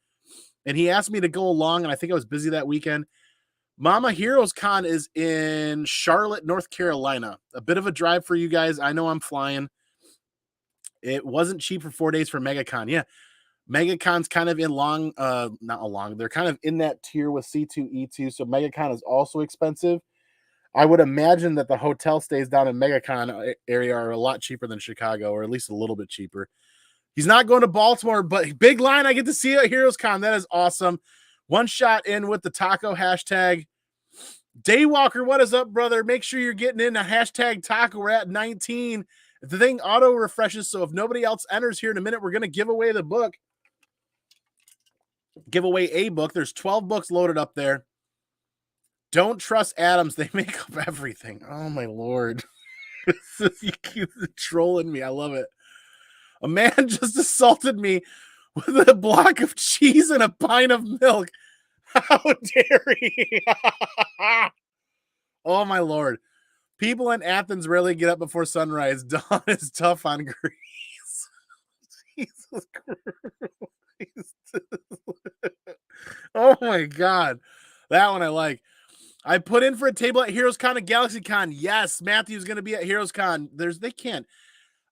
and he asked me to go along, and I think I was busy that weekend. Mama Heroes Con is in Charlotte, North Carolina. A bit of a drive for you guys. I know I'm flying. It wasn't cheap for 4 days for MegaCon. Yeah. MegaCon's kind of in they're kind of in that tier with C2E2, so MegaCon is also expensive. I would imagine that the hotel stays down in MegaCon area are a lot cheaper than Chicago, or at least a little bit cheaper. He's not going to Baltimore, but Big Line, I get to see you at Heroes Con. That is awesome. One shot in with the taco hashtag. Daywalker, what is up, brother? Make sure you're getting in a hashtag taco. We're at 19. The thing auto refreshes, so if nobody else enters here in a minute, we're going to give away the book. Give away a book. There's 12 books loaded up there. Don't trust Adams. They make up everything. Oh, my Lord. You keep trolling me. I love it. A man just assaulted me with a block of cheese and a pint of milk. How dare he? Oh, my Lord. People in Athens rarely get up before sunrise. Dawn is tough on Greece. Jesus Christ. Oh my god, that one I like. I put in for a table at Heroes Con and Galaxy Con. Yes, Matthew's going to be at Heroes Con. They can't.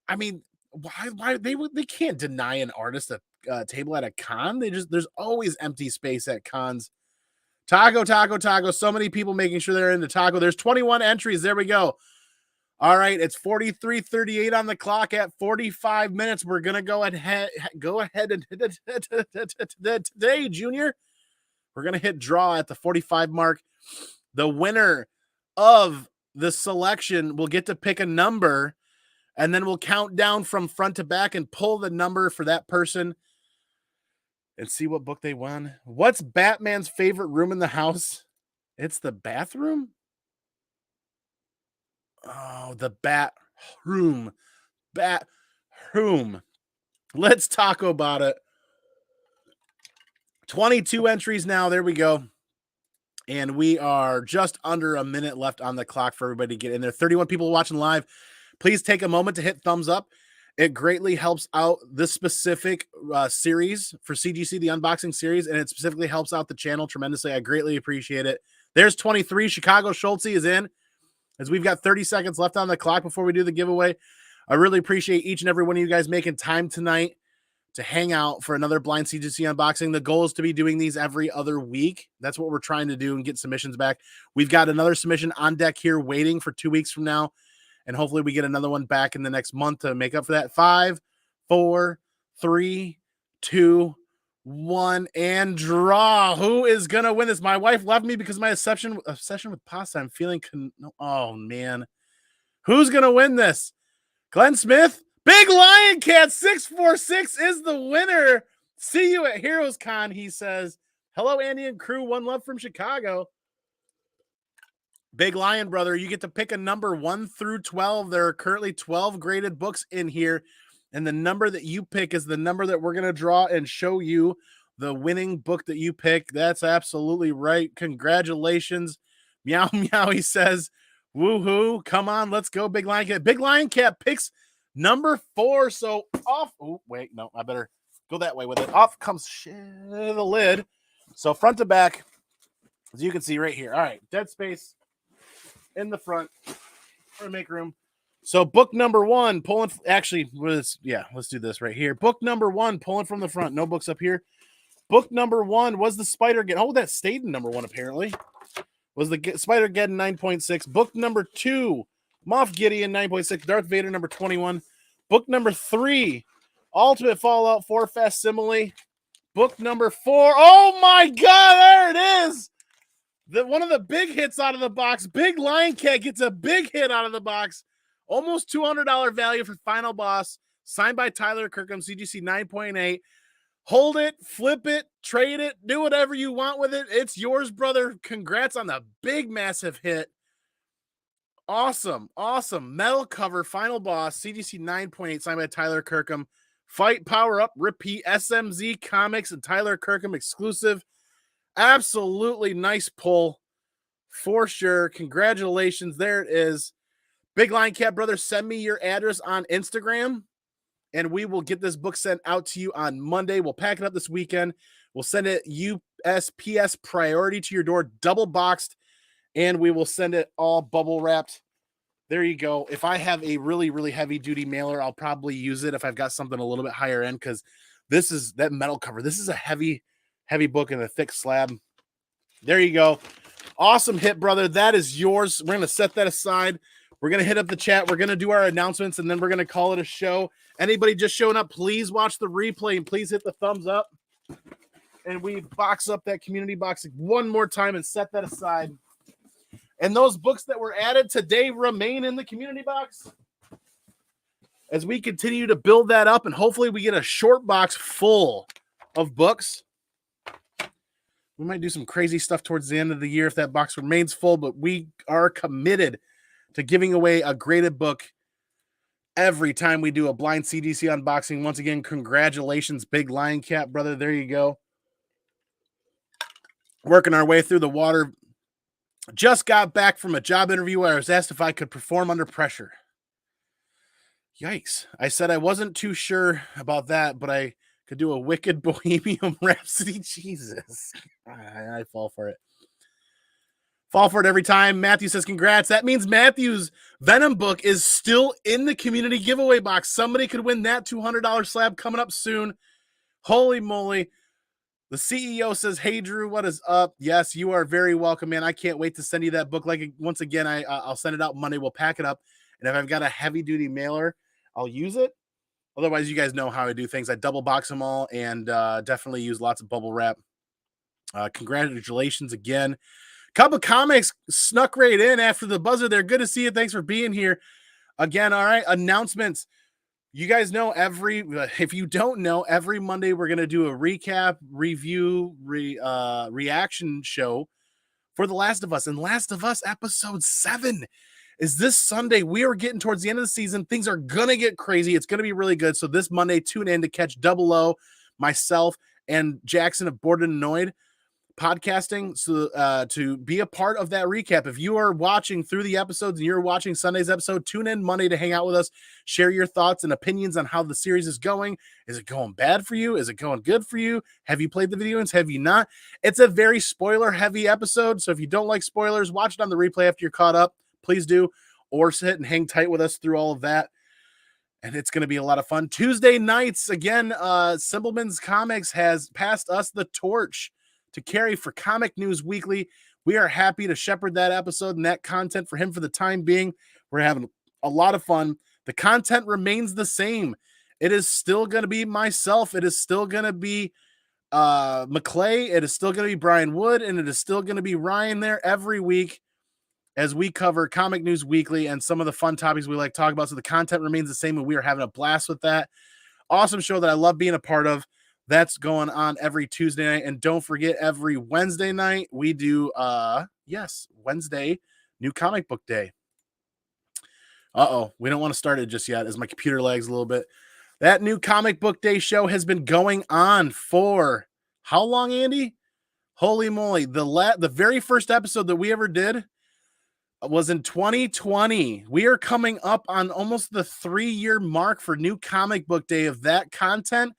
I mean, why they can't deny an artist a table at a con. There's always empty space at cons. Taco. So many people making sure they're in the taco. There's 21 entries. There we go. All right, it's 43:38 on the clock. At 45 minutes, we're gonna go ahead and today, Junior. We're gonna hit draw at the 45 mark. The winner of the selection will get to pick a number, and then we'll count down from front to back and pull the number for that person and see what book they won. What's Batman's favorite room in the house? It's the bathroom. Oh, the Batroom. Let's talk about it. 22 entries now. There we go. And we are just under a minute left on the clock for everybody to get in there. 31 people watching live. Please take a moment to hit thumbs up. It greatly helps out this specific series for CGC, the unboxing series, and it specifically helps out the channel tremendously. I greatly appreciate it. There's 23. Chicago Schultze is in. As we've got 30 seconds left on the clock before we do the giveaway. I really appreciate each and every one of you guys making time tonight to hang out for another blind CGC unboxing. The goal is to be doing these every other week. That's what we're trying to do and get submissions back. We've got another submission on deck here waiting for 2 weeks from now. And hopefully we get another one back in the next month to make up for that. 5, 4, 3, 2, 1, and draw. Who is going to win this? My wife left me because of my obsession with pasta. I'm feeling... oh, man. Who's going to win this? Glenn Smith? Big Lion Cat 646 is the winner. See you at Heroes Con, he says. Hello, Andy and crew. One love from Chicago. Big Lion, brother, you get to pick a number 1 through 12. There are currently 12 graded books in here, and the number that you pick is the number that we're going to draw and show you the winning book that you pick. That's absolutely right. Congratulations. Meow, meow, he says. Woohoo. Come on, let's go, Big Lion Cat. Big Lion Cat picks number 4, so off. Oh, wait, no, I better go that way with it. Off comes the lid. So front to back, as you can see right here. All right, dead space in the front or make room. So book number 1, pulling. Actually, let's do this right here. Book number 1, pulling from the front. No books up here. Book number 1 was the Spider Geddon. Oh, that stayed in number 1 apparently. Was the Spider Geddon 9.6. Book number 2, Moff Gideon 9.6. Darth Vader number 21. Book number 3, Ultimate Fallout 4 Facsimile. Book number 4. Oh my God, there it is. One of the big hits out of the box. Big Lion Cat gets a big hit out of the box. Almost $200 value for Final Boss. Signed by Tyler Kirkham, CGC 9.8. Hold it, flip it, trade it, do whatever you want with it. It's yours, brother. Congrats on the big, massive hit. Awesome, awesome. Metal cover, Final Boss, CGC 9.8, signed by Tyler Kirkham. Fight, Power Up, Repeat, SMZ Comics, and Tyler Kirkham exclusive. Absolutely nice pull for sure. Congratulations. There it is. Big Lion Cat, brother, send me your address on Instagram, and we will get this book sent out to you on Monday. We'll pack it up this weekend. We'll send it USPS priority to your door, double boxed, and we will send it all bubble wrapped. There you go. If I have a really, really heavy duty mailer, I'll probably use it if I've got something a little bit higher end, because this is that metal cover. This is a heavy book and a thick slab. There you go. Awesome hit, brother. That is yours. We're going to set that aside. We're going to hit up the chat. We're going to do our announcements, and then we're going to call it a show. Anybody just showing up, please watch the replay and please hit the thumbs up. And we box up that community box one more time and set that aside. And those books that were added today remain in the community box as we continue to build that up, and hopefully we get a short box full of books. We might do some crazy stuff towards the end of the year if that box remains full, but we are committed to giving away a graded book every time we do a blind CGC unboxing. Once again, congratulations, Big Lion Cat, brother. There you go. Working our way through the water. Just got back from a job interview where I was asked if I could perform under pressure. Yikes. I said I wasn't too sure about that, but I could do a wicked Bohemian Rhapsody. Jesus. I fall for it. Fall for it every time. Matthew says, congrats. That means Matthew's Venom book is still in the community giveaway box. Somebody could win that $200 slab coming up soon. Holy moly. The CEO says, hey, Drew, what is up? Yes, you are very welcome, man. I can't wait to send you that book. Like, once again, I'll send it out Monday. We'll pack it up. And if I've got a heavy-duty mailer, I'll use it. Otherwise, you guys know how I do things. I double box them all and definitely use lots of bubble wrap. Congratulations again. Cup of Comics snuck right in after the buzzer there. Good to see you. Thanks for being here. Again, all right, announcements. You guys know if you don't know, every Monday we're going to do a recap, review, reaction show for The Last of Us. And Last of Us episode 7 is this Sunday. We are getting towards the end of the season. Things are going to get crazy. It's going to be really good. So this Monday, tune in to catch Double O, myself, and Jackson of Bored and Annoyed podcasting, so to be a part of that recap. If you are watching through the episodes and you're watching Sunday's episode, tune in Monday to hang out with us, share your thoughts and opinions on how the series is going. Is it going bad for you? Is it going good for you? Have you played the video games? Have you not? It's a very spoiler heavy episode, so if you don't like spoilers, watch it on the replay after you're caught up. Please do, or sit and hang tight with us through all of that. And it's going to be a lot of fun. Tuesday nights, again, Simpleman's Comics has passed us the torch to carry for Comic News Weekly. We are happy to shepherd that episode and that content for him for the time being. We're having a lot of fun. The content remains the same. It is still going to be myself. It is still going to be McClay. It is still going to be Brian Wood, and it is still going to be Ryan there every week. as we cover comic news weekly and some of the fun topics we like to talk about. So the content remains the same, and we are having a blast with that. Awesome show that I love being a part of. That's going on every Tuesday night. And don't forget, every Wednesday night, we do, Wednesday, New Comic Book Day. We don't want to start it just yet as my computer lags a little bit. That New Comic Book Day show has been going on for how long, Andy? Holy moly. The very first episode that we ever did was in 2020. We are coming up on almost the 3-year mark for New Comic Book Day of that content.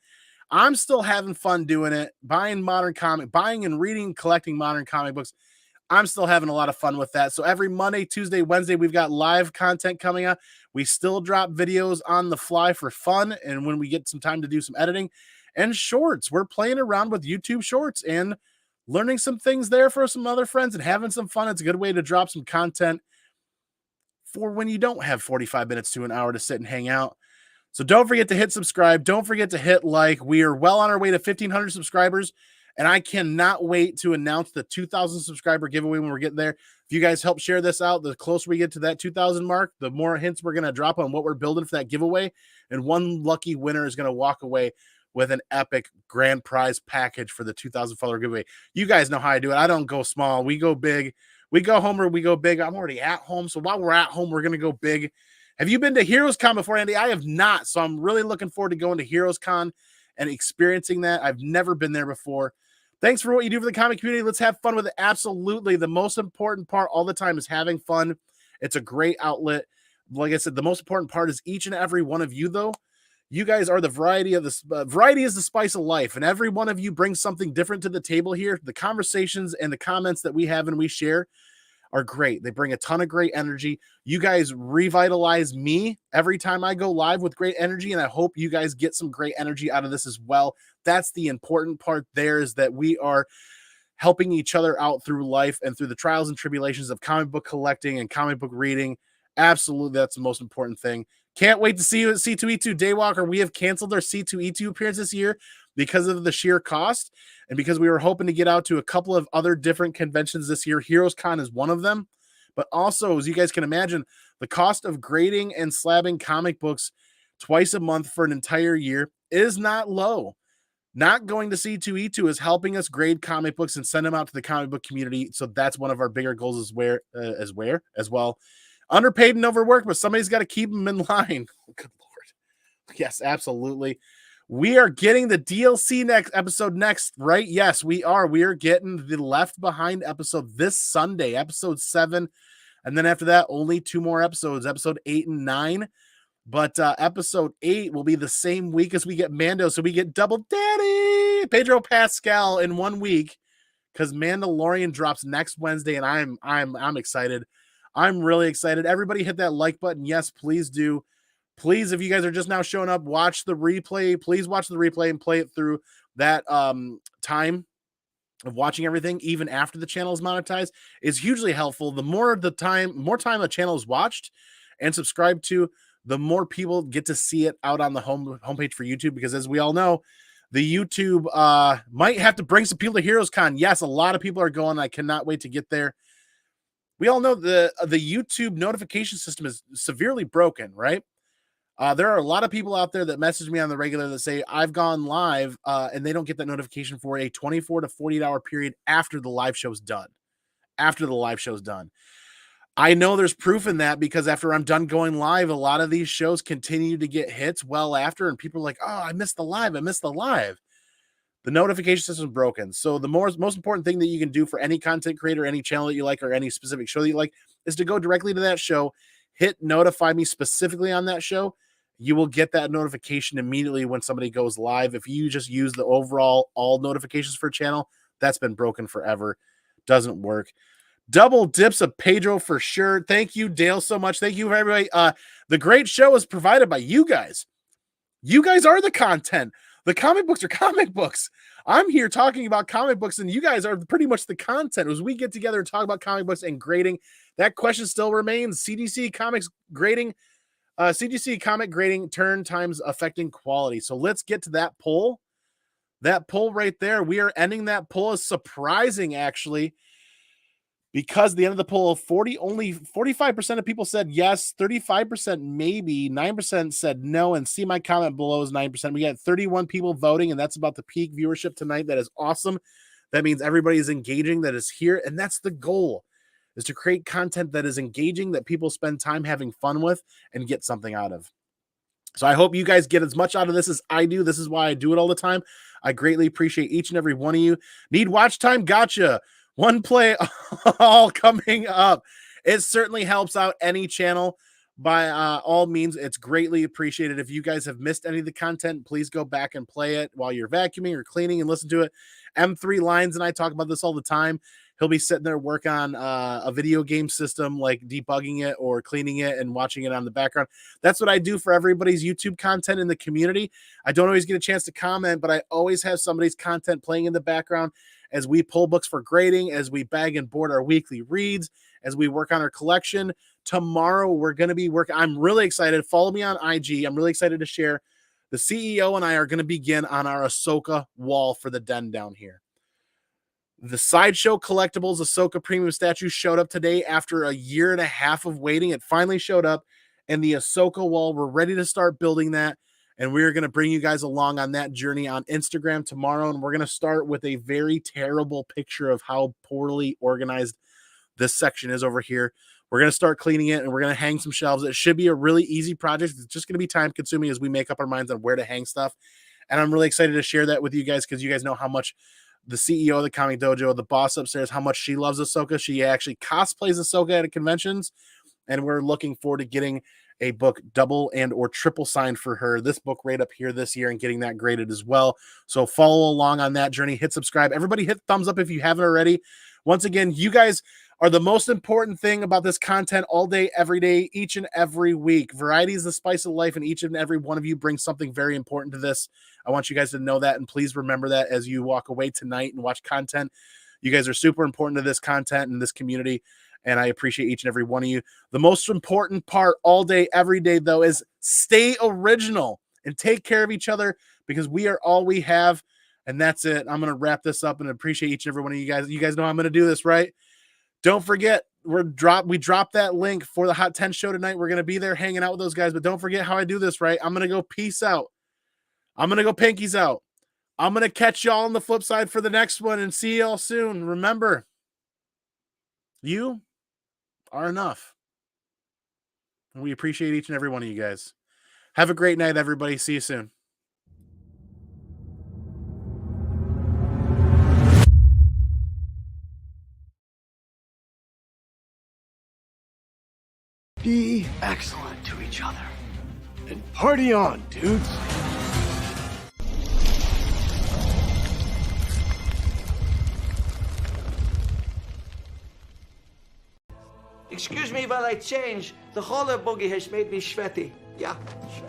I'm still having fun doing it, buying and reading, collecting modern comic books. I'm still having a lot of fun with that. So every Monday, Tuesday, Wednesday, we've got live content coming up. We still drop videos on the fly for fun, and when we get some time to do some editing and shorts, we're playing around with YouTube Shorts and learning some things there for some other friends and having some fun. It's a good way to drop some content for when you don't have 45 minutes to an hour to sit and hang out. So don't forget to hit subscribe. Don't forget to hit like. We are well on our way to 1,500 subscribers, and I cannot wait to announce the 2,000 subscriber giveaway when we're getting there. If you guys help share this out, the closer we get to that 2,000 mark, the more hints we're going to drop on what we're building for that giveaway, and one lucky winner is going to walk away with an epic grand prize package for the 2,000 follower giveaway. You guys know how I do it. I don't go small. We go big. We go home or we go big. I'm already at home, so while we're at home, we're going to go big. Have you been to Heroes Con before, Andy? I have not, so I'm really looking forward to going to Heroes Con and experiencing that. I've never been there before. Thanks for what you do for the comic community. Let's have fun with it. Absolutely. The most important part all the time is having fun. It's a great outlet. Like I said, the most important part is each and every one of you, though. You guys are the variety of the variety is the spice of life, and every one of you brings something different to the table here. The conversations and the comments that we have and we share are great. They bring a ton of great energy. You guys revitalize me every time I go live with great energy, and I hope you guys get some great energy out of this as well. That's the important part there, is that we are helping each other out through life and through the trials and tribulations of comic book collecting and comic book reading. Absolutely, that's the most important thing. Can't wait to see you at C2E2 Daywalker. We have canceled our C2E2 appearance this year because of the sheer cost, and because we were hoping to get out to a couple of other different conventions this year. Heroes Con is one of them. But also, as you guys can imagine, the cost of grading and slabbing comic books twice a month for an entire year is not low. Not going to C2E2 is helping us grade comic books and send them out to the comic book community. So that's one of our bigger goals as well. Underpaid and overworked, but somebody's got to keep them in line. Good Lord. Yes, absolutely. We are getting the DLC episode next, right? Yes, we are. We are getting the Left Behind episode this Sunday, episode 7. And then after that, only 2 more episodes, episode 8 and 9. But episode 8 will be the same week as we get Mando. So we get double daddy Pedro Pascal in 1 week, because Mandalorian drops next Wednesday, and I'm excited. I'm really excited. Everybody hit that like button. Yes, please do. Please, if you guys are just now showing up, watch the replay. Please watch the replay and play it through that time of watching everything, even after the channel is monetized, is hugely helpful. The more time a channel is watched and subscribed to, the more people get to see it out on the homepage for YouTube. Because as we all know, the YouTube might have to bring some people to Heroes Con. Yes, a lot of people are going. I cannot wait to get there. We all know the YouTube notification system is severely broken, right? There are a lot of people out there that message me on the regular that say, I've gone live, and they don't get that notification for a 24 to 48 hour period after the live show's done. I know there's proof in that, because after I'm done going live, a lot of these shows continue to get hits well after, and people are like, oh, I missed the live. The notification system is broken. So the most important thing that you can do for any content creator, any channel that you like, or any specific show that you like, is to go directly to that show, hit notify me specifically on that show. You will get that notification immediately when somebody goes live. If you just use the overall all notifications for a channel, that's been broken forever. Doesn't work. Double dips of Pedro for sure. Thank you, Dale, so much. Thank you for everybody. The great show is provided by you guys. You guys are the content. The comic books are comic books. I'm here talking about comic books, and you guys are pretty much the content. As we get together and talk about comic books and grading, that question still remains. CGC comics grading, CGC comic grading turn times affecting quality. So let's get to that poll. That poll right there. We are ending that poll. Is surprising, actually. Because the end of the poll, only 45% of people said yes, 35% maybe, 9% said no, and see my comment below is 9%. We got 31 people voting, and that's about the peak viewership tonight. That is awesome. That means everybody is engaging that is here, and that's the goal, is to create content that is engaging, that people spend time having fun with and get something out of. So I hope you guys get as much out of this as I do. This is why I do it all the time. I greatly appreciate each and every one of you. Need watch time? Gotcha. One play all coming up. It certainly helps out any channel by all means. It's greatly appreciated. If you guys have missed any of the content, please go back and play it while you're vacuuming or cleaning and listen to it. M3 Lines and I talk about this all the time. He'll be sitting there work on a video game system, like debugging it or cleaning it and watching it on the background. That's what I do for everybody's YouTube content in the community. I don't always get a chance to comment, but I always have somebody's content playing in the background as we pull books for grading, as we bag and board our weekly reads, as we work on our collection. Tomorrow, we're going to be working. I'm really excited. Follow me on IG. I'm really excited to share. The CEO and I are going to begin on our Ahsoka wall for the den down here. The Sideshow Collectibles Ahsoka Premium statue showed up today after a year and a half of waiting. It finally showed up, and the Ahsoka wall, we're ready to start building that, and we're going to bring you guys along on that journey on Instagram tomorrow, and we're going to start with a very terrible picture of how poorly organized this section is over here. We're going to start cleaning it, and we're going to hang some shelves. It should be a really easy project. It's just going to be time-consuming as we make up our minds on where to hang stuff, and I'm really excited to share that with you guys because you guys know how much the CEO of the Comic Dojo, the boss upstairs, how much she loves Ahsoka. She actually cosplays Ahsoka at conventions, and we're looking forward to getting a book double and or triple signed for her. This book right up here this year and getting that graded as well. So follow along on that journey. Hit subscribe. Everybody hit thumbs up if you haven't already. Once again, you guys are the most important thing about this content all day, every day, each and every week. Variety is the spice of life, and each and every one of you brings something very important to this. I want you guys to know that, and please remember that as you walk away tonight and watch content. You guys are super important to this content and this community, and I appreciate each and every one of you. The most important part all day, every day, though, is stay original and take care of each other because we are all we have, and that's it. I'm going to wrap this up and appreciate each and every one of you guys. You guys know I'm going to do this, right? Don't forget, we dropped that link for the Hot 10 show tonight. We're going to be there hanging out with those guys, but don't forget how I do this, right? I'm going to go peace out. I'm going to go pinkies out. I'm going to catch y'all on the flip side for the next one and see y'all soon. Remember, you are enough. And we appreciate each and every one of you guys. Have a great night, everybody. See you soon. Be excellent to each other. And party on, dudes. Excuse me while I change. The roller boogie has made me sweaty. Yeah, sweaty.